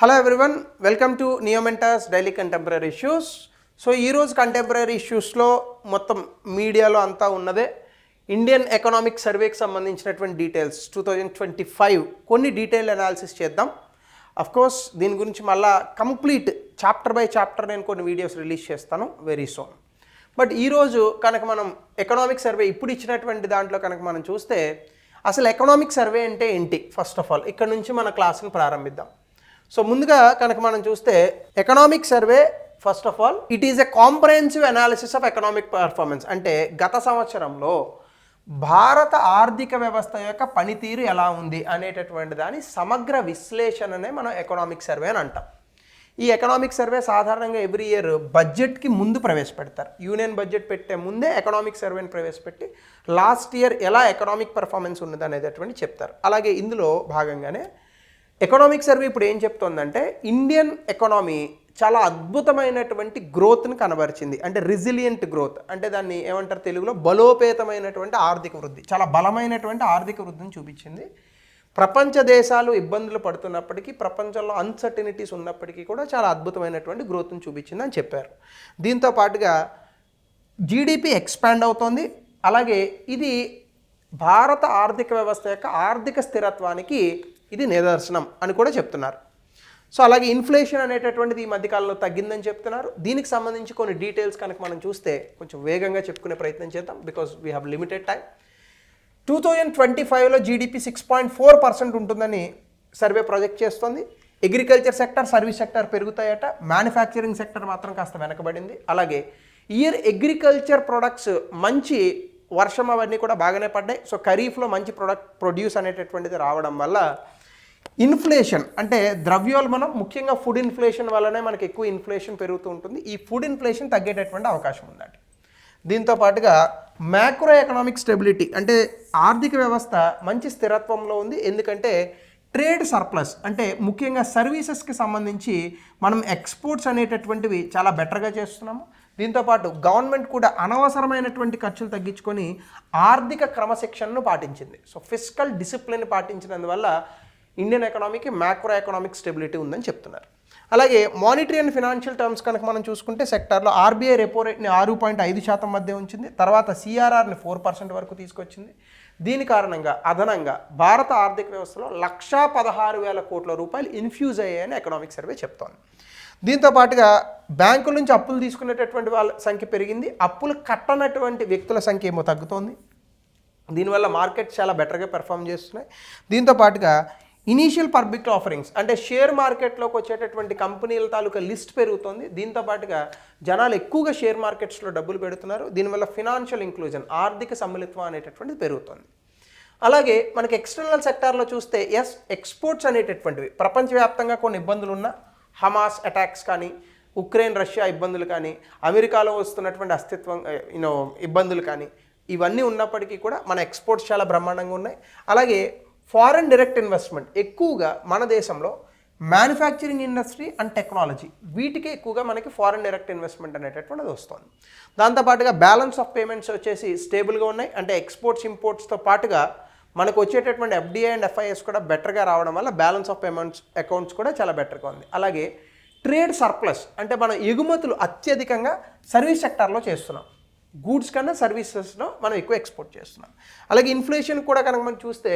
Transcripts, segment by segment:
Hello everyone, welcome to Neomentas Daily Contemporary Issues. So ee roju contemporary issues lo mottam media lo anta unnade Indian Economic Survey ki sambandhinchinaటువంటి details 2025 konni detail analysis cheddam. Of course దీని గురించి మళ్ళా complete chapter by chapter నేను కొన్ని videos release చేస్తాను very soon. But ఈరోజు కనుక మనం economic survey ఇప్పుడు ఇచ్చినటువంటి దాంట్లో కనుక మనం చూస్తే అసలు ఎకనామిక్ సర్వే అంటే ఏంటి ఫస్ట్ ఆఫ్ ఆల్ ఇక్కడ నుంచి మన క్లాస్ని ప్రారంభిద్దాం. సో ముందుగా కనుక మనం చూస్తే economic survey first of all it is a comprehensive analysis of economic performance. అంటే గత సంవత్సరంలో భారత ఆర్థిక వ్యవస్థ యొక్క పనితీరు ఎలా ఉంది అనేటటువంటి దాని సమగ్ర విశ్లేషణనే మనం ఎకనామిక్ సర్వే అని అంటాం. ఈ ఎకనామిక్ సర్వే సాధారణంగా ఎవ్రీ ఇయర్ బడ్జెట్కి ముందు ప్రవేశపెడతారు. యూనియన్ బడ్జెట్ పెట్టే ముందే ఎకనామిక్ సర్వేని ప్రవేశపెట్టి లాస్ట్ ఇయర్ ఎలా ఎకనామిక్ పర్ఫార్మెన్స్ ఉన్నది అనేటటువంటి చెప్తారు. అలాగే ఇందులో భాగంగానే ఎకనామిక్ సర్వే ఇప్పుడు ఏం చెప్తోందంటే ఇండియన్ ఎకానమీ చాలా అద్భుతమైనటువంటి గ్రోత్ని కనబరిచింది. అంటే రిజిలియంట్ గ్రోత్ అంటే దాన్ని ఏమంటారు తెలుగులో బలోపేతమైనటువంటి ఆర్థిక వృద్ధి, చాలా బలమైనటువంటి ఆర్థిక వృద్ధిని చూపించింది. ప్రపంచ దేశాలు ఇబ్బందులు పడుతున్నప్పటికీ ప్రపంచంలో అన్సర్టనిటీస్ ఉన్నప్పటికీ కూడా చాలా అద్భుతమైనటువంటి గ్రోత్ని చూపించింది అని చెప్పారు. దీంతో పాటుగా జీడిపి ఎక్స్పాండ్ అవుతోంది. అలాగే ఇది భారత ఆర్థిక వ్యవస్థ యొక్క ఆర్థిక స్థిరత్వానికి ఇది నిదర్శనం అని కూడా చెప్తున్నారు. సో అలాగే ఇన్ఫ్లేషన్ అనేటటువంటిది ఈ మధ్యకాలంలో తగ్గిందని చెప్తున్నారు. దీనికి సంబంధించి కొన్ని డీటెయిల్స్ కనుక మనం చూస్తే కొంచెం వేగంగా చెప్పుకునే ప్రయత్నం చేద్దాం because we have limited time. 2025లో జీడిపి 6.4% ఉంటుందని సర్వే ప్రాజెక్ట్ చేస్తోంది. అగ్రికల్చర్ సెక్టర్, సర్వీస్ సెక్టర్ పెరుగుతాయట. మ్యానుఫ్యాక్చరింగ్ సెక్టర్ మాత్రం కాస్త వెనకబడింది. అలాగే ఇయర్ అగ్రికల్చర్ ప్రొడక్ట్స్ మంచి వర్షం అవన్నీ కూడా బాగానే పడ్డాయి. సో ఖరీఫ్లో మంచి ప్రొడ్యూస్ అనేటటువంటిది రావడం వల్ల ఇన్ఫ్లేషన్ అంటే ద్రవ్యోల్బణం ముఖ్యంగా ఫుడ్ ఇన్ఫ్లేషన్ వల్లనే మనకి ఎక్కువ ఇన్ఫ్లేషన్ పెరుగుతూ ఉంటుంది. ఈ ఫుడ్ ఇన్ఫ్లేషన్ తగ్గేటటువంటి అవకాశం ఉందండి. దీంతో పాటుగా మ్యాక్రో ఎకనామిక్ స్టెబిలిటీ అంటే ఆర్థిక వ్యవస్థ మంచి స్థిరత్వంలో ఉంది. ఎందుకంటే ట్రేడ్ సర్ప్లస్ అంటే ముఖ్యంగా సర్వీసెస్కి సంబంధించి మనం ఎక్స్పోర్ట్స్ అనేటటువంటివి చాలా బెటర్గా చేస్తున్నాము. దీంతోపాటు గవర్నమెంట్ కూడా అనవసరమైనటువంటి ఖర్చులు తగ్గించుకొని ఆర్థిక క్రమశిక్షణను పాటించింది. సో ఫిస్కల్ డిసిప్లిన్ పాటించినందువల్ల ఇండియన్ ఎకనామీకి మ్యాక్రో ఎకనామిక్ స్టెబిలిటీ ఉందని చెప్తున్నారు. అలాగే మానిటరీ అండ్ ఫినాన్షియల్ టర్మ్స్ కనుక మనం చూసుకుంటే సెక్టార్లో ఆర్బీఐ రెపో రేట్ని 6.5% మధ్య ఉంచింది. తర్వాత సిఆర్ఆర్ని 4% వరకు తీసుకొచ్చింది. దీని కారణంగా అదనంగా భారత ఆర్థిక వ్యవస్థలో 1,16,000 కోట్ల రూపాయలు ఇన్ఫ్యూజ్ అయ్యాయని ఎకనామిక్ సర్వే చెప్తోంది. దీంతో పాటుగా బ్యాంకుల నుంచి అప్పులు తీసుకునేటటువంటి వాళ్ళ సంఖ్య పెరిగింది. అప్పులు కట్టనటువంటి వ్యక్తుల సంఖ్య ఏమో తగ్గుతోంది. దీనివల్ల మార్కెట్ చాలా బెటర్గా పెర్ఫామ్ చేస్తున్నాయి. దీంతో పాటుగా ఇనీషియల్ పబ్లిక్ ఆఫరింగ్స్ అంటే షేర్ మార్కెట్లోకి వచ్చేటటువంటి కంపెనీల తాలూకా లిస్ట్ పెరుగుతుంది. దీంతో పాటుగా జనాలు ఎక్కువగా షేర్ మార్కెట్స్లో డబ్బులు పెడుతున్నారు. దీనివల్ల ఫినాన్షియల్ ఇంక్లూజన్ ఆర్థిక సమ్మిళిత్వం అనేటటువంటిది పెరుగుతుంది. అలాగే మనకి ఎక్స్టర్నల్ సెక్టార్లో చూస్తే ఎక్స్పోర్ట్స్ అనేటటువంటివి ప్రపంచవ్యాప్తంగా కొన్ని ఇబ్బందులు ఉన్న హమాస్ అటాక్స్ కానీ, ఉక్రెయిన్ రష్యా ఇబ్బందులు కానీ, అమెరికాలో వస్తున్నటువంటి అస్తిత్వం ఇబ్బందులు కానీ ఇవన్నీ ఉన్నప్పటికీ కూడా మన ఎక్స్పోర్ట్స్ చాలా బ్రహ్మాండంగా ఉన్నాయి. అలాగే ఫారెన్ డైరెక్ట్ ఇన్వెస్ట్మెంట్ ఎక్కువగా మన దేశంలో మ్యానుఫ్యాక్చరింగ్ ఇండస్ట్రీ అండ్ టెక్నాలజీ వీటికి ఎక్కువగా మనకి ఫారెన్ డైరెక్ట్ ఇన్వెస్ట్మెంట్ అనేటటువంటిది వస్తుంది. దాంతోపాటుగా బ్యాలెన్స్ ఆఫ్ పేమెంట్స్ వచ్చేసి స్టేబుల్గా ఉన్నాయి. అంటే ఎక్స్పోర్ట్స్ ఇంపోర్ట్స్తో పాటుగా మనకు వచ్చేటటువంటి ఎఫ్డిఐ అండ్ ఎఫ్ఐఎస్ కూడా బెటర్గా రావడం వల్ల బ్యాలెన్స్ ఆఫ్ పేమెంట్స్ అకౌంట్స్ కూడా చాలా బెటర్గా ఉంది. అలాగే ట్రేడ్ సర్ప్లస్ అంటే మనం ఎగుమతులు అత్యధికంగా సర్వీస్ సెక్టార్లో చేస్తున్నాం. గూడ్స్ కన్నా సర్వీసెస్లో మనం ఎక్కువ ఎక్స్పోర్ట్ చేస్తున్నాం. అలాగే ఇన్ఫ్లేషన్ కూడా కనుక మనం చూస్తే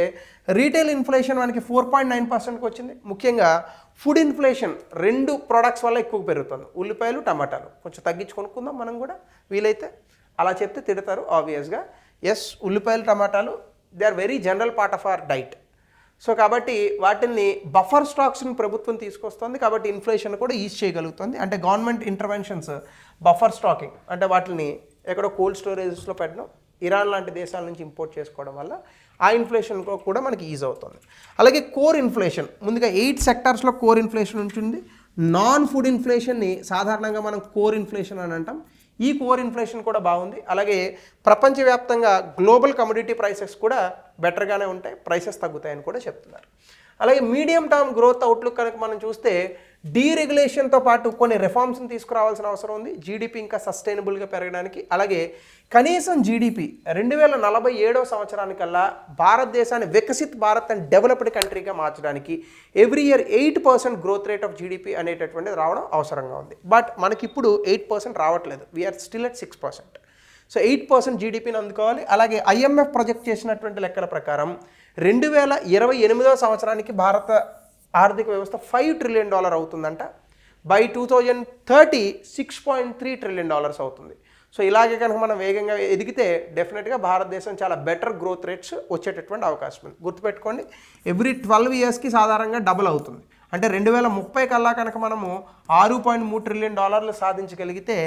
రీటైల్ ఇన్ఫ్లేషన్ మనకి 4.9%కి వచ్చింది. ముఖ్యంగా ఫుడ్ ఇన్ఫ్లేషన్ 2 ప్రోడక్ట్స్ వల్ల ఎక్కువ పెరుగుతుంది. ఉల్లిపాయలు, టమాటాలు కొంచెం తగ్గించి కొనుక్కుందాం మనం కూడా వీలైతే. అలా చెప్తే తిడతారు ఆబ్వియస్గా. ఉల్లిపాయలు, టమాటాలు they are very general part of our diet. So కాబట్టి వాటిని బఫర్ స్టాక్స్ని ప్రభుత్వం తీసుకొస్తుంది. కాబట్టి ఇన్ఫ్లేషన్ కూడా ఈజ్ చేయగలుగుతుంది. అంటే గవర్నమెంట్ ఇంటర్వెన్షన్స్ బఫర్ స్టాకింగ్ అంటే వాటిని ఎక్కడో కోల్డ్ స్టోరేజెస్లో పెట్టడం, ఇరాన్ లాంటి దేశాల నుంచి ఇంపోర్ట్ చేసుకోవడం వల్ల ఆ ఇన్ఫ్లేషన్ కూడా మనకి ఈజ్ అవుతుంది. అలాగే కోర్ ఇన్ఫ్లేషన్ ముందుగా 8 సెక్టార్స్లో కోర్ ఇన్ఫ్లేషన్ ఉంటుంది. నాన్ ఫుడ్ ఇన్ఫ్లేషన్ని సాధారణంగా మనం కోర్ ఇన్ఫ్లేషన్ అని అంటాం. ఈ కోర్ ఇన్ఫ్లేషన్ కూడా బాగుంది. అలాగే ప్రపంచవ్యాప్తంగా గ్లోబల్ కమోడిటీ ప్రైసెస్ కూడా బెటర్గానే ఉంటాయి, ప్రైసెస్ తగ్గుతాయని కూడా చెప్తున్నారు. అలాగే మీడియం టర్మ్ గ్రోత్ అవుట్లుక్ కనుక మనం చూస్తే డీరెగ్యులేషన్తో పాటు కొన్ని రిఫార్మ్స్ని తీసుకురావాల్సిన అవసరం ఉంది జీడిపి ఇంకా సస్టైనబుల్గా పెరగడానికి. అలాగే కనీసం జీడిపి 2047 సంవత్సరానికల్లా భారతదేశాన్ని వికసిత్ భారత్ అండ్ డెవలప్డ్ కంట్రీగా మార్చడానికి every year 8% growth rate of GDP అనేటటువంటిది రావడం అవసరంగా ఉంది. బట్ మనకిప్పుడు 8% రావట్లేదు, వీఆర్ స్టిల్ అట్ 6%. సో 8% జీడిపిని అందుకోవాలి. అలాగే IMF ప్రొజెక్ట్ చేసినటువంటి లెక్కల ప్రకారం 2028 సంవత్సరానికి భారత ఆర్థిక వ్యవస్థ $5 ట్రిలియన్ అవుతుందంట. బై 2030 $6.3 ట్రిలియన్ అవుతుంది. సో ఇలాగే కనుక మనం వేగంగా ఎదిగితే డెఫినెట్గా భారతదేశం చాలా బెటర్ గ్రోత్ రేట్స్ వచ్చేటటువంటి అవకాశం ఉంది. గుర్తుపెట్టుకోండి, ఎవ్రీ 12 ఇయర్స్కి సాధారణంగా డబుల్ అవుతుంది. అంటే 2030 కల్లా కనుక మనము $6.3 ట్రిలియన్ సాధించగలిగితే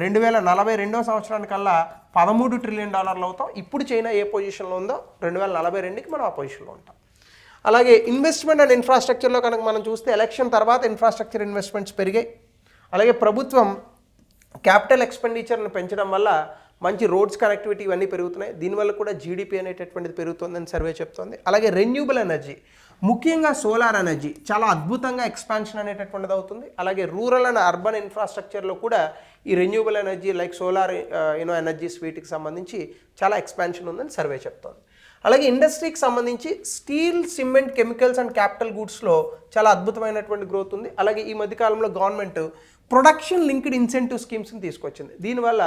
2042 సంవత్సరానికల్లా $13 ట్రిలియన్ అవుతాం. ఇప్పుడు చైనా ఏ పొజిషన్లో ఉందో 2042కి మనం ఆ పొజిషన్లో ఉంటాం. అలాగే ఇన్వెస్ట్మెంట్ అండ్ ఇన్ఫ్రాస్ట్రక్చర్లో కనుక మనం చూస్తే ఎలక్షన్ తర్వాత ఇన్ఫ్రాస్ట్రక్చర్ ఇన్వెస్ట్మెంట్స్ పెరిగాయి. అలాగే ప్రభుత్వం క్యాపిటల్ ఎక్స్పెండిచర్ను పెంచడం వల్ల మంచి రోడ్స్ కనెక్టివిటీ ఇవన్నీ పెరుగుతున్నాయి. దీనివల్ల కూడా జీడిపి అనేటటువంటిది పెరుగుతుందని సర్వే చెప్తోంది. అలాగే రెన్యూబుల్ ఎనర్జీ, ముఖ్యంగా సోలార్ ఎనర్జీ చాలా అద్భుతంగా ఎక్స్పాన్షన్ అనేటటువంటిది అవుతుంది. అలాగే రూరల్ అండ్ అర్బన్ ఇన్ఫ్రాస్ట్రక్చర్లో కూడా ఈ renewable energy like solar energies వీటికి సంబంధించి చాలా ఎక్స్పాన్షన్ ఉందని సర్వే చెప్తోంది. అలాగే ఇండస్ట్రీకి సంబంధించి steel, cement, chemicals and capital గూడ్స్లో చాలా అద్భుతమైనటువంటి గ్రోత్ ఉంది. అలాగే ఈ మధ్యకాలంలో గవర్నమెంట్ ప్రొడక్షన్ లింక్డ్ ఇన్సెంటివ్ స్కీమ్స్ని తీసుకొచ్చింది. దీనివల్ల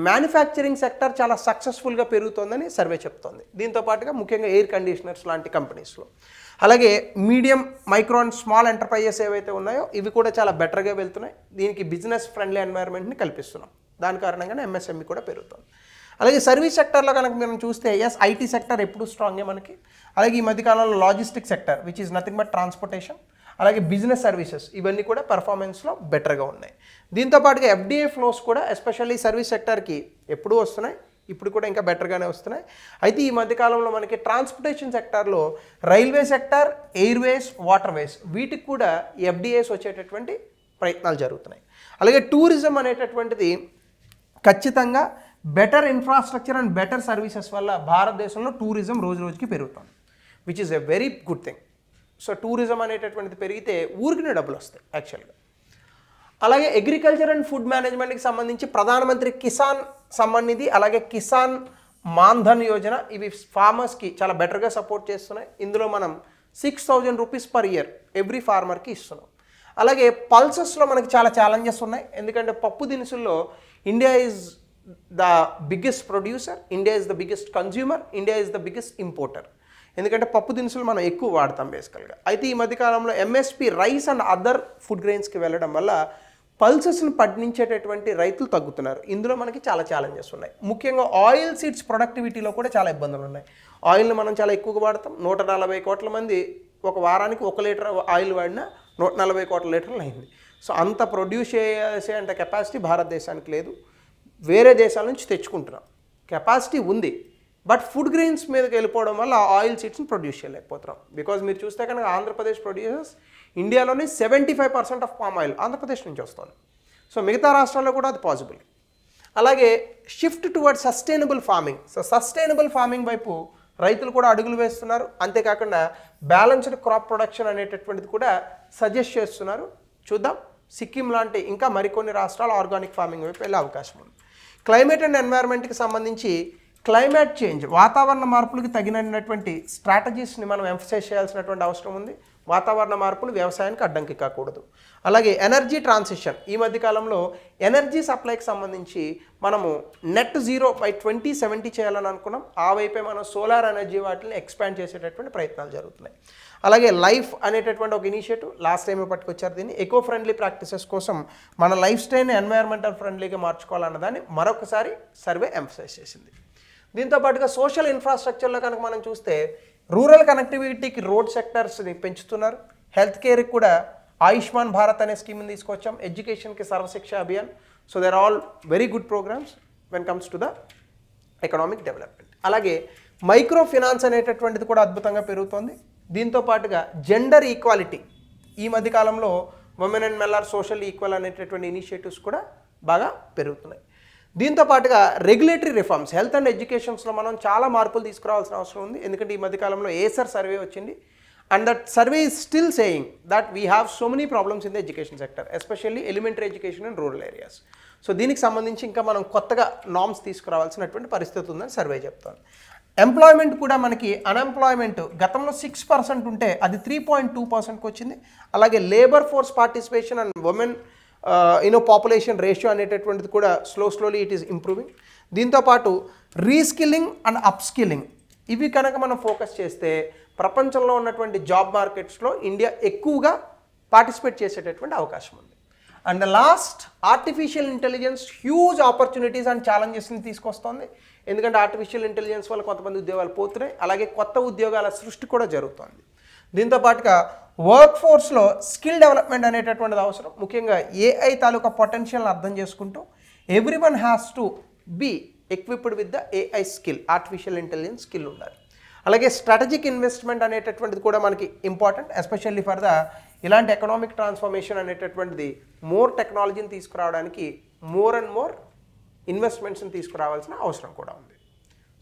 మ్యానుఫ్యాక్చరింగ్ సెక్టర్ చాలా సక్సెస్ఫుల్గా పెరుగుతోందని సర్వే చెప్తోంది. దీంతో పాటుగా ముఖ్యంగా ఎయిర్ కండిషనర్స్ లాంటి కంపెనీస్లో. అలాగే medium, micro and small enterprises ఏవైతే ఉన్నాయో ఇవి కూడా చాలా బెటర్గా వెళ్తున్నాయి. దీనికి బిజినెస్ ఫ్రెండ్లీ ఎన్వైర్న్మెంట్ని కల్పిస్తున్నాం. దాని కారణంగానే MSME కూడా పెరుగుతుంది. అలాగే సర్వీస్ సెక్టర్లో కనుక మనం చూస్తే ఐటీ సెక్టర్ ఎప్పుడు స్ట్రాంగే మనకి. అలాగే ఈ మధ్యకాలంలో logistic sector which is nothing but transportation, అలాగే బిజినెస్ సర్వీసెస్ ఇవన్నీ కూడా పెర్ఫార్మెన్స్లో బెటర్గా ఉన్నాయి. దీంతో పాటుగా FDI ఫ్లోస్ కూడా ఎస్పెషల్లీ సర్వీస్ సెక్టర్కి ఎప్పుడూ వస్తున్నాయి, ఇప్పుడు కూడా ఇంకా బెటర్గానే వస్తున్నాయి. అయితే ఈ మధ్యకాలంలో మనకి ట్రాన్స్పోర్టేషన్ సెక్టార్లో రైల్వే సెక్టర్, ఎయిర్వేస్, వాటర్వేస్ వీటికి కూడా FDIs వచ్చేటటువంటి ప్రయత్నాలు జరుగుతున్నాయి. అలాగే టూరిజం అనేటటువంటిది ఖచ్చితంగా better infrastructure and better services వల్ల భారతదేశంలో టూరిజం రోజు రోజుకి పెరుగుతుంది, which is a very good thing. So tourism అనేటటువంటిది పెరిగితే ఊరికినే డబ్బులు వస్తాయి యాక్చువల్గా. అలాగే అగ్రికల్చర్ అండ్ ఫుడ్ మేనేజ్మెంట్కి సంబంధించి ప్రధానమంత్రి కిసాన్ సమ్మాన్ నిధి, అలాగే కిసాన్ మాన్ధన్ యోజన ఇవి ఫార్మర్స్కి చాలా బెటర్గా సపోర్ట్ చేస్తున్నాయి. ఇందులో మనం 6,000 రూపీస్ పర్ ఇయర్ ఎవ్రీ ఫార్మర్కి ఇస్తున్నాం. అలాగే పల్సెస్లో మనకి చాలా ఛాలెంజెస్ ఉన్నాయి. ఎందుకంటే పప్పు దినుసుల్లో India is the biggest producer, India is the biggest consumer, India is the biggest importer. ఎందుకంటే పప్పు దినుసులు మనం ఎక్కువ వాడతాం బేసికల్గా. అయితే ఈ మధ్యకాలంలో MSP rice and other food గ్రెయిన్స్కి వెళ్ళడం వల్ల పల్సెస్ని పండించేటటువంటి రైతులు తగ్గుతున్నారు. ఇందులో మనకి చాలా ఛాలెంజెస్ ఉన్నాయి. ముఖ్యంగా ఆయిల్ సీడ్స్ ప్రొడక్టివిటీలో కూడా చాలా ఇబ్బందులు ఉన్నాయి. ఆయిల్ని మనం చాలా ఎక్కువగా వాడతాం. 140 కోట్ల మంది ఒక వారానికి 1 లీటర్ ఆయిల్ వాడినా 140 కోట్ల లీటర్లు అయింది. సో అంత ప్రొడ్యూస్ చేసే అంత కెపాసిటీ భారతదేశానికి లేదు. వేరే దేశాల నుంచి తెచ్చుకుంటున్నాం. కెపాసిటీ ఉంది, బట్ ఫుడ్ గ్రెయిన్స్ మీదకి వెళ్ళిపోవడం వల్ల ఆయిల్ సీడ్స్ని ప్రొడ్యూస్ చేయలేకపోతున్నాం. బికాజ్ మీరు చూస్తే కనుక ఆంధ్రప్రదేశ్ ప్రొడ్యూసర్స్ ఇండియాలోనే 75% ఆఫ్ పామ్ ఆయిల్ ఆంధ్రప్రదేశ్ నుంచి వస్తుంది. సో మిగతా రాష్ట్రాల్లో కూడా అది పాసిబుల్. అలాగే shift towards sustainable farming. So sustainable farming వైపు రైతులు కూడా అడుగులు వేస్తున్నారు. అంతేకాకుండా బ్యాలెన్స్డ్ క్రాప్ ప్రొడక్షన్ అనేటటువంటిది కూడా సజెస్ట్ చేస్తున్నారు. చూద్దాం, సిక్కిం లాంటి ఇంకా మరికొన్ని రాష్ట్రాలు ఆర్గానిక్ ఫార్మింగ్ వైపు వెళ్ళే అవకాశం ఉంది. క్లైమేట్ అండ్ ఎన్వైర్న్మెంట్కి సంబంధించి క్లైమేట్ చేంజ్, వాతావరణ మార్పులకు తగినటువంటి స్ట్రాటజీస్ని మనం ఎంఫసైజ్ చేయాల్సినటువంటి అవసరం ఉంది. వాతావరణ మార్పులు వ్యవసాయానికి అడ్డంకి కాకూడదు. అలాగే ఎనర్జీ ట్రాన్సిషన్, ఈ మధ్యకాలంలో ఎనర్జీ సప్లైకి సంబంధించి మనము నెట్ జీరో బై 2070 చేయాలని అనుకున్నాం. ఆ వైపే మనం సోలార్ ఎనర్జీ వాటిని ఎక్స్పాండ్ చేసేటటువంటి ప్రయత్నాలు జరుగుతున్నాయి. అలాగే లైఫ్ అనేటటువంటి ఒక ఇనిషియేటివ్ లాస్ట్ టైమే పట్టుకొచ్చారు. దీన్ని ఎకో ఫ్రెండ్లీ ప్రాక్టీసెస్ కోసం మన లైఫ్ స్టైల్ని ఎన్వైర్మెంటల్ ఫ్రెండ్లీగా మార్చుకోవాలన్నదాన్ని మరొకసారి సర్వే ఎంఫసైజ్ చేసింది. దీంతో పాటుగా సోషల్ ఇన్ఫ్రాస్ట్రక్చర్లో కనుక మనం చూస్తే రూరల్ కనెక్టివిటీకి రోడ్ సెక్టర్స్ని పెంచుతున్నారు. హెల్త్ కేర్కి కూడా ఆయుష్మాన్ భారత్ అనే స్కీమ్ని తీసుకొచ్చాం. ఎడ్యుకేషన్కి Sarva Shiksha Abhiyan. So they're all very good programmes when comes to the economic development. అలాగే మైక్రో ఫినాన్స్ అనేటటువంటిది కూడా అద్భుతంగా పెరుగుతోంది. దీంతో పాటుగా జెండర్ ఈక్వాలిటీ, ఈ మధ్యకాలంలో women and men are social equal అనేటటువంటి ఇనిషియేటివ్స్ కూడా బాగా పెరుగుతున్నాయి. దీంతో పాటుగా రెగ్యులేటరీ రిఫార్మ్స్, హెల్త్ అండ్ ఎడ్యుకేషన్స్లో మనం చాలా మార్పులు తీసుకురావాల్సిన అవసరం ఉంది. ఎందుకంటే ఈ మధ్యకాలంలో ఏసర్ సర్వే వచ్చింది. And that survey is still saying that we have so many problems in the education sector, especially elementary education in rural areas. So దీనికి సంబంధించి ఇంకా మనం కొత్తగా నామ్స్ తీసుకురావాల్సినటువంటి పరిస్థితి ఉందని సర్వే చెప్తాను. ఎంప్లాయ్మెంట్ కూడా మనకి అన్ఎంప్లాయ్మెంట్ గతంలో 6% ఉంటే అది 3.2%కి వచ్చింది. అలాగే labour force participation and women population ratio అనేటటువంటిది కూడా స్లోలీ ఇట్ ఈస్ ఇంప్రూవింగ్. దీంతోపాటు రీస్కిల్లింగ్ అండ్ అప్స్కిల్లింగ్ ఇవి కనుక మనం ఫోకస్ చేస్తే ప్రపంచంలో ఉన్నటువంటి జాబ్ మార్కెట్స్లో ఇండియా ఎక్కువగా పార్టిసిపేట్ చేసేటటువంటి అవకాశం ఉంది. And last, artificial intelligence huge opportunities and ఛాలెంజెస్ని తీసుకొస్తుంది. ఎందుకంటే ఆర్టిఫిషియల్ ఇంటెలిజెన్స్ వల్ల కొంతమంది ఉద్యోగాలు పోతున్నాయి, అలాగే కొత్త ఉద్యోగాల సృష్టి కూడా జరుగుతుంది. దీంతోపాటుగా వర్క్ ఫోర్స్లో స్కిల్ డెవలప్మెంట్ అనేటటువంటిది అవసరం. ముఖ్యంగా ఏఐ తాలూకా పొటెన్షియల్ని అర్థం చేసుకుంటూ everyone has to be equipped with the AI skill, artificial intelligence skill ఉండాలి. అలాగే స్ట్రాటజిక్ ఇన్వెస్ట్మెంట్ అనేటటువంటిది కూడా మనకి ఇంపార్టెంట్, ఎస్పెషల్లీ ఫర్ ద ఇలాంటి ఎకనామిక్ ట్రాన్స్ఫర్మేషన్ అనేటటువంటిది మోర్ టెక్నాలజీని తీసుకురావడానికి మోర్ అండ్ మోర్ ఇన్వెస్ట్మెంట్స్ని తీసుకురావాల్సిన అవసరం కూడా ఉంది.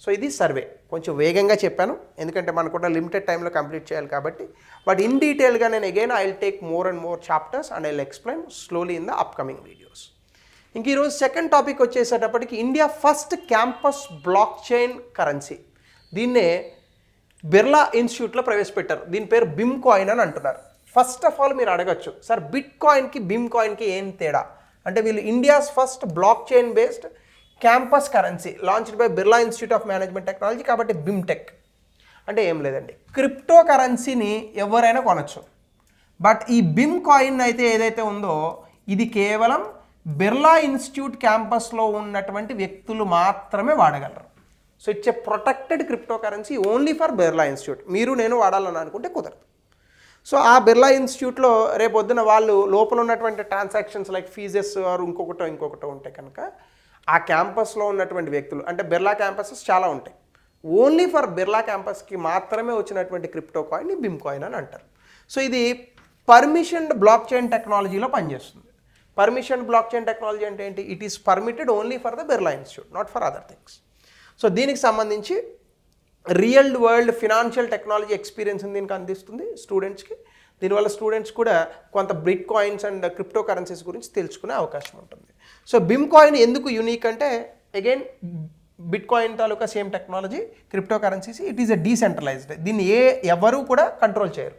సో ఇది సర్వే. కొంచెం వేగంగా చెప్పాను ఎందుకంటే మనకు కూడా లిమిటెడ్ టైంలో కంప్లీట్ చేయాలి కాబట్టి. బట్ ఇన్ డీటెయిల్గా నేను again I will take more and more chapters and I will explain slowly in the upcoming videos. ఇంక ఈరోజు సెకండ్ టాపిక్ వచ్చేసేటప్పటికి India first campus block chain currency. దీన్నే బిర్లా ఇన్స్టిట్యూట్లో ప్రవేశపెట్టారు. దీని పేరు బిమ్ కాయిన్ అని అంటున్నారు. ఫస్ట్ ఆఫ్ ఆల్ మీరు అడగచ్చు, సార్ బిట్ కాయిన్కి బిమ్ కాయిన్కి ఏం తేడా అంటే, వీళ్ళు India's first block chain based campus currency launched by Birla institute of management technology కాబట్టి బిమ్టెక్ అంటే ఏం లేదండి, క్రిప్టో కరెన్సీని ఎవరైనా కొనచ్చు. బట్ ఈ బిమ్ కాయిన్ అయితే ఏదైతే ఉందో ఇది కేవలం బిర్లా ఇన్స్టిట్యూట్ క్యాంపస్లో ఉన్నటువంటి వ్యక్తులు మాత్రమే వాడగలరు. So it's a protected crypto currency only for Birla Institute. మీరు నేను వాడాలని అనుకుంటే కుదరదు. సో ఆ బిర్లా ఇన్స్టిట్యూట్లో రేపొద్దున వాళ్ళు లోపల ఉన్నటువంటి ట్రాన్సాక్షన్స్ లైక్ ఫీజెస్ ఆర్ ఇంకొకటో ఉంటే కనుక ఆ క్యాంపస్లో ఉన్నటువంటి వ్యక్తులు, అంటే బిర్లా క్యాంపసెస్ చాలా ఉంటాయి, ఓన్లీ ఫర్ బిర్లా క్యాంపస్కి మాత్రమే వచ్చినటువంటి క్రిప్టో కాయిన్ బిమ్ కాయిన్ అని అంటారు. సో ఇది పర్మిషన్డ్ బ్లాక్ చైన్ టెక్నాలజీలో పనిచేస్తుంది. పర్మిషన్డ్ బ్లాక్ చైన్ టెక్నాలజీ అంటే ఏంటి? It is permitted only for the Birla institute, not for other things. So దీనికి సంబంధించి రియల్ వరల్డ్ ఫినాన్షియల్ టెక్నాలజీ ఎక్స్పీరియన్స్ని దీనికి అందిస్తుంది స్టూడెంట్స్కి. దీనివల్ల స్టూడెంట్స్ కూడా కొంత bitcoins and cryptocurrencies గురించి తెలుసుకునే అవకాశం ఉంటుంది. సో బిమ్ కాయిన్ ఎందుకు యూనిక్ అంటే, అగైన్ బిట్ కాయిన్ తాలూకా same technology, cryptocurrencies, it is a decentralised. దీన్ని ఎవరు కూడా కంట్రోల్ చేయరు.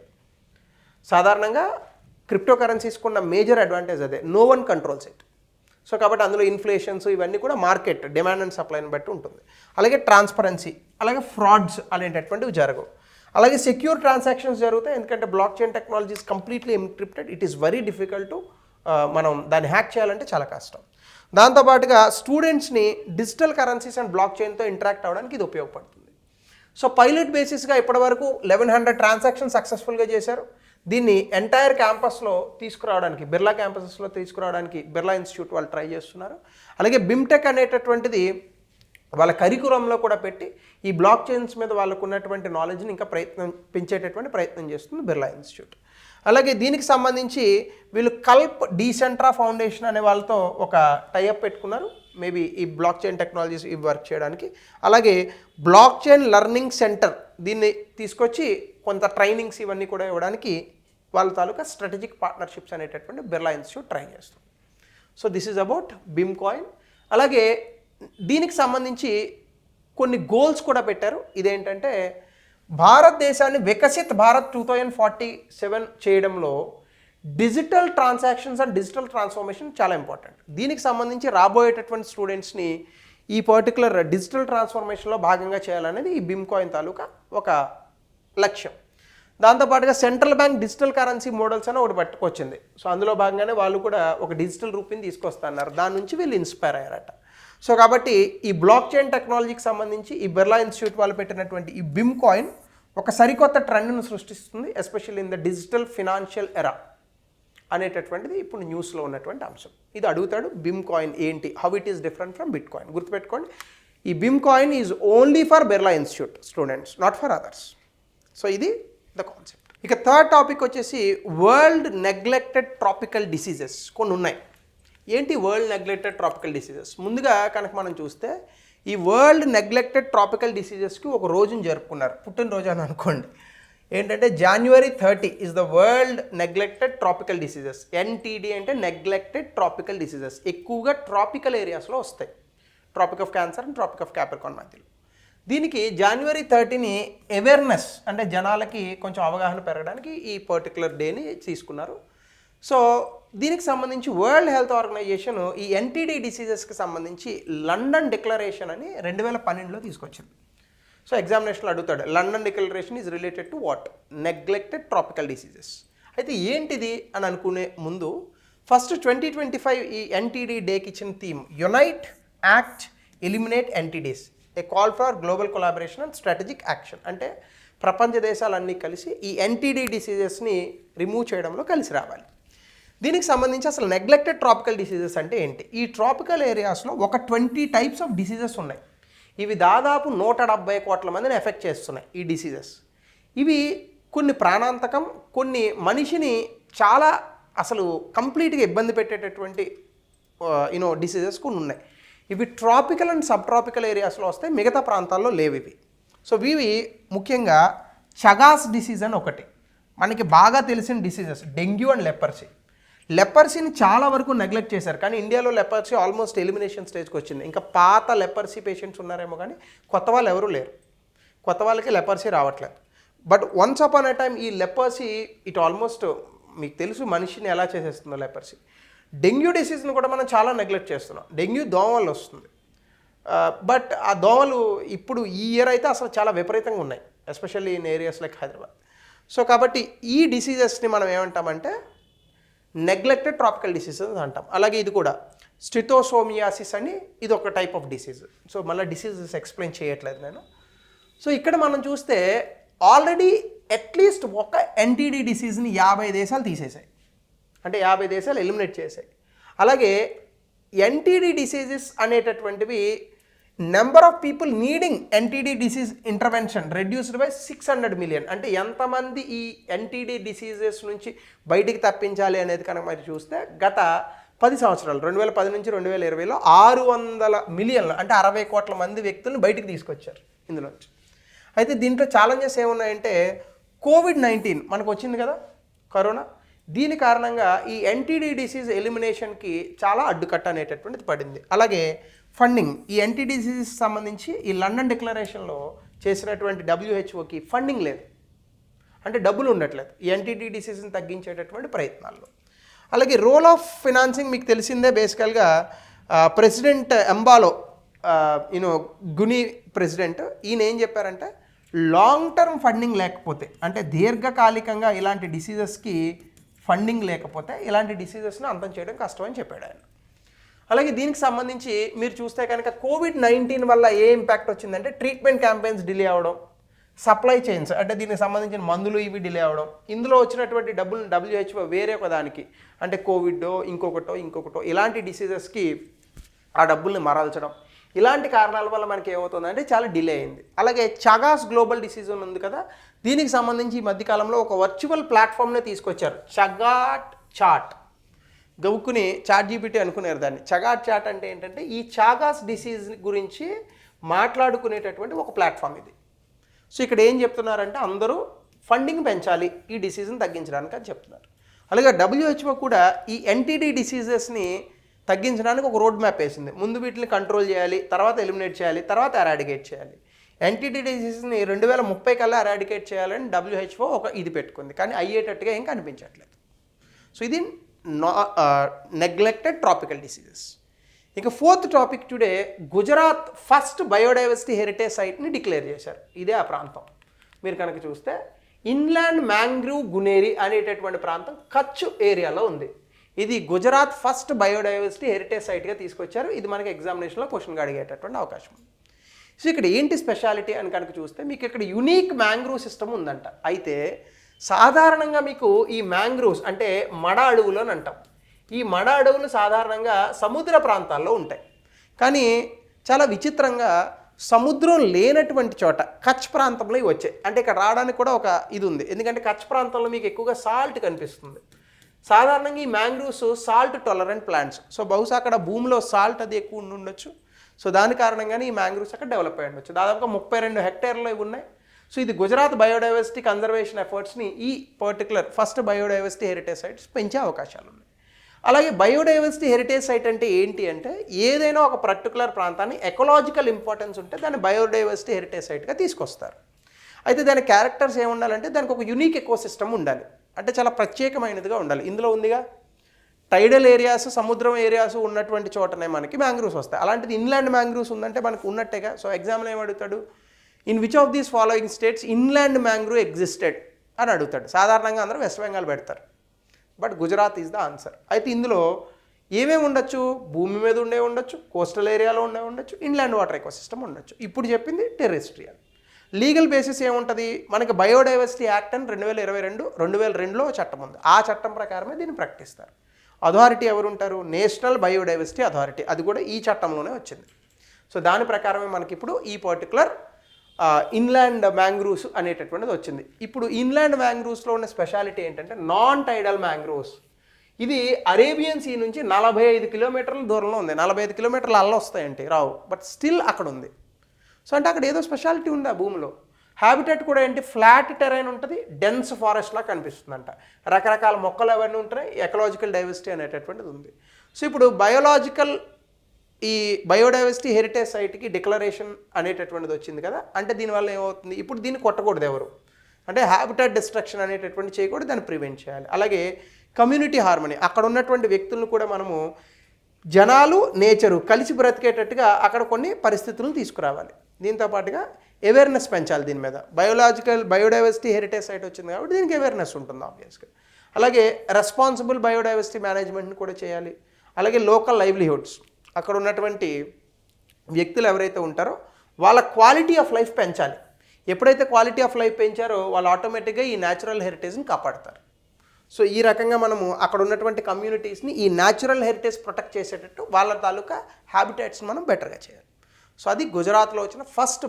సాధారణంగా క్రిప్టో కరెన్సీస్కి ఉన్న మేజర్ అడ్వాంటేజ్ అదే, no one controls it. So కాబట్టి అందులో ఇన్ఫ్లేషన్స్ ఇవన్నీ కూడా మార్కెట్ డిమాండ్ అండ్ సప్లైని బట్టి ఉంటుంది. అలాగే ట్రాన్స్పరెన్సీ, అలాగే ఫ్రాడ్స్ అనేటటువంటివి జరగవు. అలాగే సెక్యూర్ ట్రాన్సాక్షన్స్ జరుగుతాయి, ఎందుకంటే block chain technology is completely encrypted. It is very difficult to మనం దాన్ని హ్యాక్ చేయాలంటే చాలా కష్టం. దాంతోపాటుగా స్టూడెంట్స్ని డిజిటల్ కరెన్సీస్ అండ్ బ్లాక్ చైన్తో ఇంటరాక్ట్ అవ్వడానికి ఇది ఉపయోగపడుతుంది. సో పైలట్ బేసిస్గా ఇప్పటివరకు 1100 ట్రాన్సాక్షన్ సక్సెస్ఫుల్గా చేశారు. దీన్ని ఎంటైర్ క్యాంపస్లో తీసుకురావడానికి, బిర్లా క్యాంపసెస్లో తీసుకురావడానికి బిర్లా ఇన్స్టిట్యూట్ వాళ్ళు ట్రై చేస్తున్నారు. అలాగే బిమ్టెక్ అనేటటువంటిది వాళ్ళ కరికులంలో కూడా పెట్టి ఈ బ్లాక్ చైన్స్ మీద వాళ్ళకు ఉన్నటువంటి నాలెడ్జ్ని ఇంకా పెంచేటటువంటి ప్రయత్నం చేస్తుంది బిర్లా ఇన్స్టిట్యూట్. అలాగే దీనికి సంబంధించి వీళ్ళు కల్ప్ డీసెంట్రా ఫౌండేషన్ అనే వాళ్ళతో ఒక టైఅప్ పెట్టుకున్నారు, మేబీ ఈ బ్లాక్ చైన్ టెక్నాలజీస్ ఇవి వర్క్ చేయడానికి. అలాగే బ్లాక్ చైన్ లెర్నింగ్ సెంటర్ దీన్ని తీసుకొచ్చి కొంత ట్రైనింగ్స్ ఇవన్నీ కూడా ఇవ్వడానికి వాళ్ళ తాలూకా స్ట్రాటజిక్ పార్ట్నర్షిప్స్ అనేటటువంటి బిర్లా ఇన్స్టిట్యూట్ ట్రై చేస్తుంది. So this is about బిమ్ coin. అలాగే దీనికి సంబంధించి కొన్ని గోల్స్ కూడా పెట్టారు. ఇదేంటంటే భారతదేశాన్ని వికసిత్ భారత్ 2047 చేయడంలో digital transactions and digital transformation చాలా ఇంపార్టెంట్. దీనికి సంబంధించి రాబోయేటటువంటి స్టూడెంట్స్ని ఈ పర్టికులర్ డిజిటల్ ట్రాన్స్ఫర్మేషన్లో భాగంగా చేయాలనేది ఈ బిమ్ కాయిన్ తాలూకా ఒక లక్ష్యం. దాంతోపాటుగా central bank digital currency models అని ఒకటి పట్టుకొచ్చింది. సో అందులో భాగంగానే వాళ్ళు కూడా ఒక డిజిటల్ రూపీని తీసుకొస్తున్నారు. దాని నుంచి వీళ్ళు ఇన్స్పైర్ అయ్యారట. సో కాబట్టి ఈ బ్లాక్ చైన్ టెక్నాలజీకి సంబంధించి ఈ బిర్లా ఇన్స్టిట్యూట్ వాళ్ళు పెట్టినటువంటి ఈ బిమ్ కాయిన్ ఒక సరికొత్త ట్రెండ్ను సృష్టిస్తుంది, especially in the digital financial era అనేటటువంటిది ఇప్పుడు న్యూస్లో ఉన్నటువంటి అంశం. ఇది అడుగుతాడు, బిమ్ కాయిన్ ఏంటి, how it is different from bit coin. గుర్తుపెట్టుకోండి, ఈ BIM coin is only for Birla Institute students, not for others. So ఇది ద కాన్సెప్ట్. ఇక థర్డ్ టాపిక్ వచ్చేసి వరల్డ్ నెగ్లెక్టెడ్ ట్రాపికల్ డిసీజెస్ కొన్ని ఉన్నాయి. ఏంటి వరల్డ్ నెగ్లెక్టెడ్ ట్రాపికల్ డిసీజెస్? ముందుగా కనుక మనం చూస్తే ఈ వరల్డ్ నెగ్లెక్టెడ్ ట్రాపికల్ డిసీజెస్కి ఒక రోజును జరుపుకున్నారు, పుట్టినరోజు అని అనుకోండి. ఏంటంటే January 30 is the world neglected tropical diseases. NTD అంటే నెగ్లెక్టెడ్ ట్రాపికల్ డిసీజెస్. ఎక్కువగా ట్రాపికల్ ఏరియాస్లో వస్తాయి, tropic of cancer and tropic of Capricorn మధ్యలో. దీనికి January 30ని అవేర్నెస్ అంటే జనాలకి కొంచెం అవగాహన పెరగడానికి ఈ పర్టికులర్ డేని తీసుకున్నారు. సో దీనికి సంబంధించి వరల్డ్ హెల్త్ ఆర్గనైజేషన్ ఈ ఎన్టీడీ డిసీజెస్కి సంబంధించి లండన్ డిక్లరేషన్ అని 2012లో తీసుకొచ్చింది. సో ఎగ్జామినేషన్లో అడుగుతాడు, London declaration is related to what? Neglected tropical diseases. అయితే ఏంటిది అని అనుకునే ముందు ఫస్ట్ 2025 ఈ ఎన్టీడీ డేకి ఇచ్చిన theme unite, act, eliminate NTDs, a call for global collaboration and strategic action. అంటే ప్రపంచ దేశాలన్నీ కలిసి ఈ ఎన్టీడీ డిసీజెస్ని రిమూవ్ చేయడంలో కలిసి రావాలి. దీనికి సంబంధించి అసలు నెగ్లెక్టెడ్ ట్రాపికల్ డిసీజెస్ అంటే ఏంటి? ఈ ట్రాపికల్ ఏరియాస్లో ఒక 20 టైప్స్ ఆఫ్ డిసీజెస్ ఉన్నాయి. ఇవి దాదాపు 170 కోట్ల మందిని ఎఫెక్ట్ చేస్తున్నాయి ఈ డిసీజెస్. ఇవి కొన్ని ప్రాణాంతకం, కొన్ని మనిషిని చాలా అసలు కంప్లీట్గా ఇబ్బంది పెట్టేటటువంటి డిసీజెస్ కొన్ని ఉన్నాయి. ఇవి ట్రాపికల్ అండ్ సబ్ ట్రాపికల్ ఏరియాస్లో వస్తాయి, మిగతా ప్రాంతాల్లో లేవు ఇవి. సో ఇవి ముఖ్యంగా చగాస్ డిసీజ్ అని ఒకటి, మనకి బాగా తెలిసిన డిసీజెస్ డెంగ్యూ అండ్ లెపర్సీ. లెపర్సీని చాలా వరకు నెగ్లెక్ట్ చేశారు, కానీ ఇండియాలో లెపర్సీ ఆల్మోస్ట్ ఎలిమినేషన్ స్టేజ్కి వచ్చింది. ఇంకా పాత లెపర్సీ పేషెంట్స్ ఉన్నారేమో కానీ కొత్త వాళ్ళు ఎవరూ లేరు, కొత్త వాళ్ళకి లెపర్సీ రావట్లేదు. But once upon a time ఈ లెపర్సీ ఇట్ ఆల్మోస్ట్ మీకు తెలుసు మనిషిని ఎలా చేసేస్తుందో లెపర్సీ. డెంగ్యూ డిసీజ్ని కూడా మనం చాలా నెగ్లెక్ట్ చేస్తున్నాం. డెంగ్యూ దోమలు వస్తుంది, బట్ ఆ దోమలు ఇప్పుడు ఈ ఇయర్ అయితే అసలు చాలా విపరీతంగా ఉన్నాయి, especially in areas like Hyderabad. So కాబట్టి ఈ డిసీజెస్ని మనం ఏమంటామంటే నెగ్లెక్టెడ్ ట్రాపికల్ డిసీజెస్ అంటాం. అలాగే ఇది కూడా స్టిటోసోమియాసిస్ అని ఇది ఒక టైప్ ఆఫ్ డిసీజ్. సో మళ్ళీ డిసీజెస్ ఎక్స్ప్లెయిన్ చేయట్లేదు నేను. సో ఇక్కడ మనం చూస్తే ఆల్రెడీ అట్లీస్ట్ ఒక ఎన్టీడీ డిసీజ్ని 50 దేశాలు తీసేసాయి, అంటే 50 దేశాలు ఎలిమినేట్ చేశాయి. అలాగే ఎన్టీడీ డిసీజెస్ అనేటటువంటివి number of people needing NTD disease intervention reduced by 600 million. అంటే ఎంతమంది ఈ ఎన్టీడీ డిసీజెస్ నుంచి బయటికి తప్పించాలి అనేది కనుక మరి చూస్తే గత 10 సంవత్సరాలు 2010 నుంచి 2020లో 600 మిలియన్లు అంటే 60 కోట్ల మంది వ్యక్తులను బయటికి తీసుకొచ్చారు ఇందులోంచి. అయితే దీంట్లో ఛాలెంజెస్ ఏమున్నాయంటే కోవిడ్-19 మనకు వచ్చింది కదా, కరోనా. దీని కారణంగా ఈ ఎన్టీడీ డిసీజ్ ఎలిమినేషన్కి చాలా అడ్డుకట్ట అనేటటువంటిది పడింది. అలాగే ఫండింగ్, ఈ ఎన్టీడీ డిసీజ్ సంబంధించి ఈ లండన్ డిక్లరేషన్లో చేసినటువంటి WHOకి ఫండింగ్ లేదు, అంటే డబ్బులు ఉండట్లేదు ఈ ఎన్టీడీ డిసీజ్ని తగ్గించేటటువంటి ప్రయత్నాల్లో. అలాగే రోల్ ఆఫ్ ఫినాన్సింగ్ మీకు తెలిసిందే, బేసికల్గా ప్రెసిడెంట్ ఎంబాలో గుని ప్రెసిడెంట్ ఈయన ఏం చెప్పారంటే లాంగ్ టర్మ్ ఫండింగ్ లేకపోతే, అంటే దీర్ఘకాలికంగా ఇలాంటి డిసీజెస్కి ఫండింగ్ లేకపోతే ఇలాంటి డిసీజెస్ని అంతం చేయడం కష్టం అని చెప్పాడు ఆయన. అలాగే దీనికి సంబంధించి మీరు చూస్తే కనుక కోవిడ్-19 వల్ల ఏ ఇంపాక్ట్ వచ్చిందంటే ట్రీట్మెంట్ క్యాంపెయిన్స్ డిలే అవ్వడం, సప్లై చైన్స్ అంటే దీనికి సంబంధించిన మందులు ఇవి డిలే అవ్వడం, ఇందులో వచ్చినటువంటి డబ్బులు WHO వేరే ఒక దానికి అంటే కోవిడ్డో ఇంకొకటో ఇలాంటి డిసీజెస్కి ఆ డబ్బుల్ని మరల్చడం, ఇలాంటి కారణాల వల్ల మనకి ఏమవుతుందంటే చాలా డిలే అయింది. అలాగే చగాస్ గ్లోబల్ డిసీజ్ ఉంది కదా, దీనికి సంబంధించి ఈ మధ్యకాలంలో ఒక వర్చువల్ ప్లాట్ఫామ్నే తీసుకొచ్చారు, చగాట్ చాట్. గవుక్కుని ChatGPT అనుకునేరు దాన్ని. చగాట్ చాట్ అంటే ఏంటంటే ఈ చాగాస్ డిసీజ్ గురించి మాట్లాడుకునేటటువంటి ఒక ప్లాట్ఫామ్ ఇది. సో ఇక్కడ ఏం చెప్తున్నారంటే అందరూ ఫండింగ్ పెంచాలి ఈ డిసీజ్ని తగ్గించడానికి అని చెప్తున్నారు. అలాగే WHO కూడా ఈ ఎన్టీడీ డిసీజెస్ని తగ్గించడానికి ఒక రోడ్ మ్యాప్ వేసింది. ముందు వీటిని కంట్రోల్ చేయాలి, తర్వాత ఎలిమినేట్ చేయాలి, తర్వాత ఎరాడికేట్ చేయాలి. ఎన్టీడీ డిసీజ్ని 2030 కల్లా ఎరాడికేట్ చేయాలని WHO ఒక ఇది పెట్టుకుంది, కానీ అయ్యేటట్టుగా ఏం కనిపించట్లేదు. సో ఇది నెగ్లెక్టెడ్ ట్రాపికల్ డిసీజెస్. ఇక 4th topic today, Gujarat first biodiversity heritage సైట్ని డిక్లేర్ చేశారు. ఇదే ఆ ప్రాంతం. మీరు కనుక చూస్తే ఇన్లాండ్ మ్యాంగ్రూవ్ గునేరి అనేటటువంటి ప్రాంతం కచ్ ఏరియాలో ఉంది. ఇది గుజరాత్ ఫస్ట్ బయోడైవర్సిటీ హెరిటేజ్ సైట్గా తీసుకొచ్చారు. ఇది మనకి ఎగ్జామినేషన్లో క్వశ్చన్గా అడిగేటటువంటి అవకాశం ఉంది. సో ఇక్కడ ఏంటి స్పెషాలిటీ అని కనుక చూస్తే మీకు ఇక్కడ యునీక్ మ్యాంగ్రూవ్ సిస్టమ్ ఉందంట. అయితే సాధారణంగా మీకు ఈ మ్యాంగ్రూవ్స్ అంటే మడ అడవులు అని అంటాం. ఈ మడ అడవులు సాధారణంగా సముద్ర ప్రాంతాల్లో ఉంటాయి, కానీ చాలా విచిత్రంగా సముద్రం లేనటువంటి చోట కచ్ ప్రాంతంలో ఇవి వచ్చాయి. అంటే ఇక్కడ రావడానికి కూడా ఒక ఇది ఉంది, ఎందుకంటే కచ్ ప్రాంతంలో మీకు ఎక్కువగా సాల్ట్ కనిపిస్తుంది. సాధారణంగా ఈ mangroves salt tolerant plants. So బహుశా అక్కడ భూమిలో సాల్ట్ అది ఎక్కువ ఉండొచ్చు. సో దాని కారణంగానే ఈ మ్యాంగ్రూవ్స్ అక్కడ డెవలప్ అయ్యి ఉండొచ్చు. దాదాపుగా 32 హెక్టేర్లో ఇవి ఉన్నాయి. సో ఇది గుజరాత్ బయోడైవర్సిటీ కన్జర్వేషన్ ఎఫర్ట్స్ని ఈ particular first biodiversity heritage sites పెంచే అవకాశాలు ఉన్నాయి. అలాగే బయోడైవర్సిటీ హెరిటేజ్ సైట్ అంటే ఏంటి అంటే ఏదైనా ఒక పర్టికులర్ ప్రాంతాన్ని ఎకలాజికల్ ఇంపార్టెన్స్ ఉంటే దాన్ని బయోడైవర్సిటీ హెరిటేజ్ సైట్గా తీసుకొస్తారు. అయితే దాని క్యారెక్టర్స్ ఏముండాలంటే దానికి ఒక యూనిక్ ఎకోసిస్టమ్ ఉండాలి, అంటే చాలా ప్రత్యేకమైనదిగా ఉండాలి. ఇందులో ఉందిగా టైడల్ ఏరియాస్, సముద్రం ఏరియాస్ ఉన్నటువంటి చోటనే మనకి మ్యాంగ్రూవ్స్ వస్తాయి. అలాంటిది ఇన్లాండ్ మ్యాంగ్రూవ్స్ ఉందంటే మనకు ఉన్నట్టేగా. సో ఎగ్జామ్లో ఏమడుగుతాడు, in which of these following states inland mangrove existed అని అడుగుతాడు. సాధారణంగా అందరూ వెస్ట్ బెంగాల్ పెడతారు, but Gujarat is the answer. అయితే ఇందులో ఏమేమి ఉండొచ్చు, భూమి మీద ఉండే ఉండొచ్చు, కోస్టల్ ఏరియాలో ఉండే ఉండొచ్చు, ఇన్లాండ్ వాటర్ ఎకోసిస్టమ్ ఉండొచ్చు. ఇప్పుడు చెప్పింది టెరెస్ట్రియల్. లీగల్ బేసిస్ ఏముంటుంది, మనకి బయోడైవర్సిటీ యాక్ట్ అని 2022లో చట్టం ఉంది. ఆ చట్టం ప్రకారమే దీన్ని ప్రకటిస్తారు. అథారిటీ ఎవరు ఉంటారు, నేషనల్ బయోడైవర్సిటీ అథారిటీ, అది కూడా ఈ చట్టంలోనే వచ్చింది. సో దాని ప్రకారమే మనకి ఇప్పుడు ఈ పర్టికులర్ ఇన్లాండ్ మ్యాంగ్రూవ్స్ అనేటటువంటిది వచ్చింది. ఇప్పుడు ఇన్లాండ్ మ్యాంగ్రూవ్స్లో ఉన్న స్పెషాలిటీ ఏంటంటే నాన్ టైడల్ మ్యాంగ్రూవ్స్. ఇది అరేబియన్ సీ నుంచి 45 కిలోమీటర్ల దూరంలో ఉంది. 45 కిలోమీటర్ల అల్ల వస్తాయంటే రావు, బట్ స్టిల్ అక్కడ ఉంది. సో అంటే అక్కడ ఏదో స్పెషాలిటీ ఉంది ఆ భూమిలో. హ్యాబిటెట్ కూడా ఏంటి, ఫ్లాట్ టెరైన్ ఉంటుంది, డెన్స్ ఫారెస్ట్లా కనిపిస్తుందంట, రకరకాల మొక్కలు అవన్నీ ఉంటాయి, ఎకలాజికల్ డైవర్సిటీ అనేటటువంటిది ఉంది. సో ఇప్పుడు ఈ బయోడైవర్సిటీ హెరిటేజ్ సైట్కి డిక్లరేషన్ అనేటటువంటిది వచ్చింది కదా, అంటే దీనివల్ల ఏమవుతుంది, ఇప్పుడు దీన్ని కొట్టకూడదు ఎవరు, అంటే హ్యాబిటెట్ డిస్ట్రక్షన్ అనేటటువంటి చేయకూడదు, దాన్ని ప్రివెంట్ చేయాలి. అలాగే కమ్యూనిటీ హార్మనీ, అక్కడ ఉన్నటువంటి వ్యక్తులను కూడా మనము జనాలు నేచరు కలిసి బ్రతికేటట్టుగా అక్కడ కొన్ని పరిస్థితులను తీసుకురావాలి. దీంతో పాటుగా అవేర్నెస్ పెంచాలి దీని మీద. బయోడైవర్సిటీ హెరిటేజ్ సైట్ వచ్చింది కాబట్టి దీనికి అవేర్నెస్ ఉంటుంది ఆబ్వియస్గా. అలాగే రెస్పాన్సిబుల్ బయోడైవర్సిటీ మేనేజ్మెంట్ని కూడా చేయాలి. అలాగే లోకల్ లైవ్లీహుడ్స్, అక్కడ ఉన్నటువంటి వ్యక్తులు ఎవరైతే ఉంటారో వాళ్ళ క్వాలిటీ ఆఫ్ లైఫ్ పెంచాలి. ఎప్పుడైతే క్వాలిటీ ఆఫ్ లైఫ్ పెంచారో వాళ్ళు ఆటోమేటిక్గా ఈ న్యాచురల్ హెరిటేజ్ని కాపాడతారు. సో ఈ రకంగా మనము అక్కడ ఉన్నటువంటి కమ్యూనిటీస్ని ఈ న్యాచురల్ హెరిటేజ్ ప్రొటెక్ట్ చేసేటట్టు వాళ్ళ తాలూకా హ్యాబిటేట్స్ని మనం బెటర్గా చేయాలి. సో అది గుజరాత్లో వచ్చిన ఫస్ట్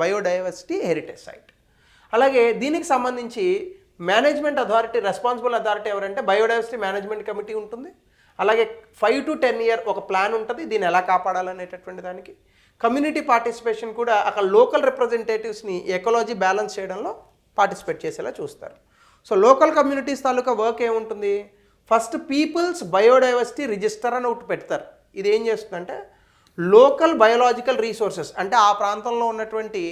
బయోడైవర్సిటీ హెరిటేజ్ సైట్. అలాగే దీనికి సంబంధించి మేనేజ్మెంట్ అథారిటీ, రెస్పాన్సిబుల్ అథారిటీ ఎవరంటే బయోడైవర్సిటీ మేనేజ్మెంట్ కమిటీ ఉంటుంది. అలాగే 5 to 10 year ఒక ప్లాన్ ఉంటుంది, దీన్ని ఎలా కాపాడాలనేటటువంటి దానికి. కమ్యూనిటీ పార్టిసిపేషన్ కూడా అక్కడ లోకల్ రిప్రజెంటేటివ్స్ని ఎకాలజీ బ్యాలెన్స్ చేయడంలో పార్టిసిపేట్ చేసేలా చూస్తారు. సో లోకల్ కమ్యూనిటీస్ తాలూకా వర్క్ ఏముంటుంది, ఫస్ట్ పీపుల్స్ బయోడైవర్సిటీ రిజిస్టర్ అని ఒకటి పెడతారు. ఇది ఏం చేస్తుందంటే లోకల్ బయోలాజికల్ రీసోర్సెస్, అంటే ఆ ప్రాంతంలో ఉన్నటువంటి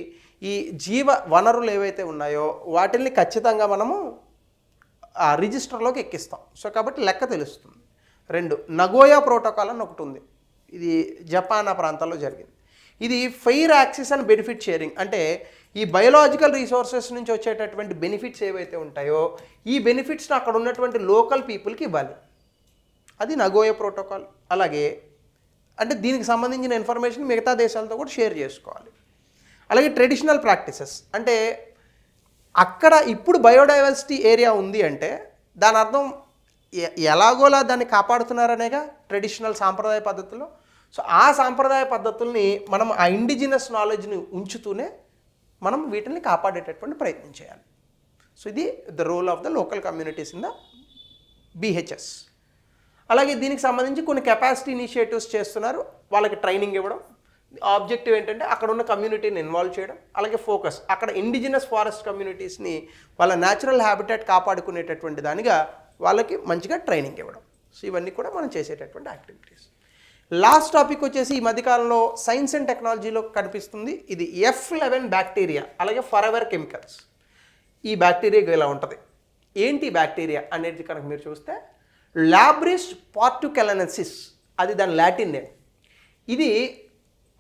ఈ జీవ వనరులు ఏవైతే ఉన్నాయో వాటిల్ని ఖచ్చితంగా మనము ఆ రిజిస్టర్లోకి ఎక్కిస్తాం. సో కాబట్టి లెక్క తెలుస్తుంది. 2 నగోయా ప్రోటోకాల్ అని ఒకటి ఉంది, ఇది జపాన్ ఆ ప్రాంతాల్లో జరిగింది. ఇది fair access and benefit sharing, అంటే ఈ బయోలాజికల్ రీసోర్సెస్ నుంచి వచ్చేటటువంటి బెనిఫిట్స్ ఏవైతే ఉంటాయో ఈ బెనిఫిట్స్ని అక్కడ ఉన్నటువంటి లోకల్ పీపుల్కి ఇవ్వాలి, అది నగోయా ప్రోటోకాల్. అలాగే అంటే దీనికి సంబంధించిన ఇన్ఫర్మేషన్ మిగతా దేశాలతో కూడా షేర్ చేసుకోవాలి. అలాగే ట్రెడిషనల్ ప్రాక్టీసెస్, అంటే అక్కడ ఇప్పుడు బయోడైవర్సిటీ ఏరియా ఉంది అంటే దాని అర్థం ఎలాగోలా దాన్ని కాపాడుతున్నారనేగా ట్రెడిషనల్ సాంప్రదాయ పద్ధతుల్లో. సో ఆ సాంప్రదాయ పద్ధతుల్ని మనం ఆ ఇండిజినస్ నాలెడ్జ్ని ఉంచుతూనే మనం వీటిని కాపాడేటటువంటి ప్రయత్నం చేయాలి. సో ఇది the role of the local communities in the BHS. అలాగే దీనికి సంబంధించి కొన్ని కెపాసిటీ ఇనిషియేటివ్స్ చేస్తున్నారు, వాళ్ళకి ట్రైనింగ్ ఇవ్వడం. ఆబ్జెక్టివ్ ఏంటంటే అక్కడ ఉన్న కమ్యూనిటీని ఇన్వాల్వ్ చేయడం. అలాగే ఫోకస్ అక్కడ ఇండిజినస్ ఫారెస్ట్ కమ్యూనిటీస్ని వాళ్ళ న్యాచురల్ హ్యాబిటాట్ కాపాడుకునేటటువంటి దానిగా వాళ్ళకి మంచిగా ట్రైనింగ్ ఇవ్వడం. సో ఇవన్నీ కూడా మనం చేసేటటువంటి యాక్టివిటీస్. లాస్ట్ టాపిక్ వచ్చేసి ఈ మధ్యకాలంలో సైన్స్ అండ్ టెక్నాలజీలో కనిపిస్తుంది, ఇది F11 బ్యాక్టీరియా, అలాగే ఫరెవర్ కెమికల్స్. ఈ బ్యాక్టీరియా ఇలా ఉంటుంది. ఏంటి బ్యాక్టీరియా అనేది కనుక మీరు చూస్తే లాబ్రిస్ పార్టికలెన్సిస్, అది దాని లాటిన్ నేమ్. ఇది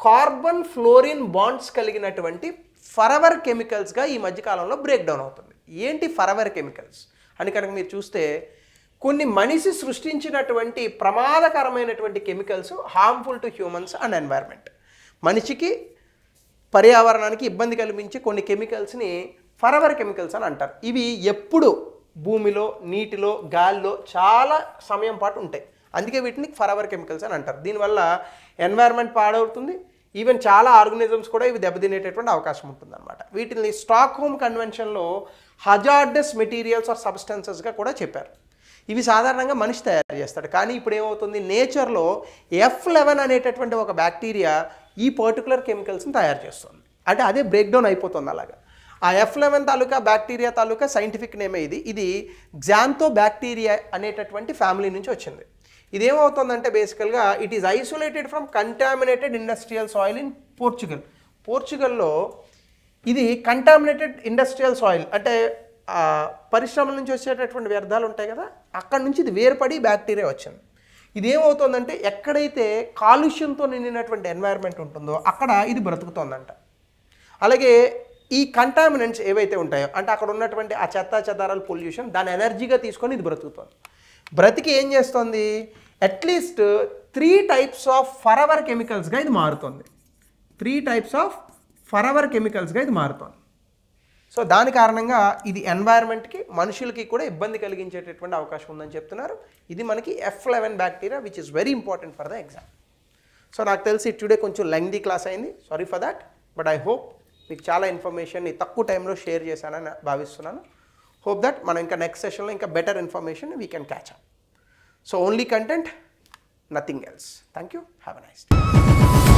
కార్బన్ ఫ్లోరిన్ బాండ్స్ కలిగినటువంటి ఫరెవర్ కెమికల్స్గా ఈ మధ్యకాలంలో బ్రేక్ డౌన్ అవుతుంది. ఏంటి ఫరెవర్ కెమికల్స్ అని కనుక మీరు చూస్తే కొన్ని మనిషి సృష్టించినటువంటి ప్రమాదకరమైనటువంటి chemicals, harmful to humans and environment, మనిషికి పర్యావరణానికి ఇబ్బంది కలిగించే కొన్ని కెమికల్స్ని ఫరెవర్ కెమికల్స్ అని అంటారు. ఇవి ఎప్పుడు భూమిలో, నీటిలో, గాలిలో చాలా సమయం పాటు ఉంటాయి, అందుకే వీటిని ఫరెవర్ కెమికల్స్ అని అంటారు. దీనివల్ల ఎన్వైర్న్మెంట్ పాడవుతుంది, ఈవెన్ చాలా ఆర్గనిజమ్స్ కూడా ఇవి దెబ్బతినేటటువంటి అవకాశం ఉంటుందన్నమాట. వీటిని స్టాక్హోమ్ కన్వెన్షన్లో హజార్డస్ మెటీరియల్స్ ఆర్ సబ్స్టెన్సెస్గా కూడా చెప్పారు. ఇవి సాధారణంగా మనిషి తయారు చేస్తాడు, కానీ ఇప్పుడు ఏమవుతుంది, నేచర్లో F11 అనేటటువంటి ఒక బ్యాక్టీరియా ఈ పర్టికులర్ కెమికల్స్ని తయారు చేస్తుంది, అంటే అదే బ్రేక్ డౌన్ అయిపోతుంది. అలాగా ఆ F11 తాలూకా బ్యాక్టీరియా తాలూకా సైంటిఫిక్ నేమే ఇది గ్జాంతో బ్యాక్టీరియా అనేటటువంటి ఫ్యామిలీ నుంచి వచ్చింది. ఇదేమవుతుందంటే బేసికల్గా it is isolated from contaminated industrial soil in పోర్చుగల్లో ఇది కంటామినేటెడ్ ఇండస్ట్రియల్ సాయిల్ అంటే పరిశ్రమల నుంచి వచ్చేటటువంటి వ్యర్థాలు ఉంటాయి కదా, అక్కడ నుంచి ఇది వేరుపడి బ్యాక్టీరియా వచ్చింది. ఇదేమవుతుందంటే ఎక్కడైతే కాలుష్యంతో నిండినటువంటి ఎన్వైర్న్మెంట్ ఉంటుందో అక్కడ ఇది బ్రతుకుతోందంట. అలాగే ఈ కంటామినెంట్స్ ఏవైతే ఉంటాయో అంటే అక్కడ ఉన్నటువంటి ఆ చెత్త చెదారాల పొల్యూషన్ దాని ఎనర్జీగా తీసుకొని ఇది బ్రతుకుతుంది. బ్రతికి ఏం చేస్తుంది, అట్లీస్ట్ 3 టైప్స్ ఆఫ్ ఫరెవర్ కెమికల్స్గా ఇది మారుతుంది. 3 టైప్స్ ఆఫ్ ఫరెవర్ కెమికల్స్గా ఇది మారుతుంది. సో దాని కారణంగా ఇది ఎన్వైర్న్మెంట్కి మనుషులకి కూడా ఇబ్బంది కలిగించేటటువంటి అవకాశం ఉందని చెప్తున్నారు. ఇది మనకి F11 bacteria which is very important for the exam. So నాకు తెలిసి టుడే కొంచెం లెంగ్దీ క్లాస్ అయింది, sorry for that, but I hope మీకు చాలా ఇన్ఫర్మేషన్ తక్కువ టైంలో షేర్ చేశానని భావిస్తున్నాను. హోప్ దట్ మనం ఇంకా నెక్స్ట్ సెషన్లో ఇంకా better information we can catch up. So only content, nothing else. Thank you, have a nice day.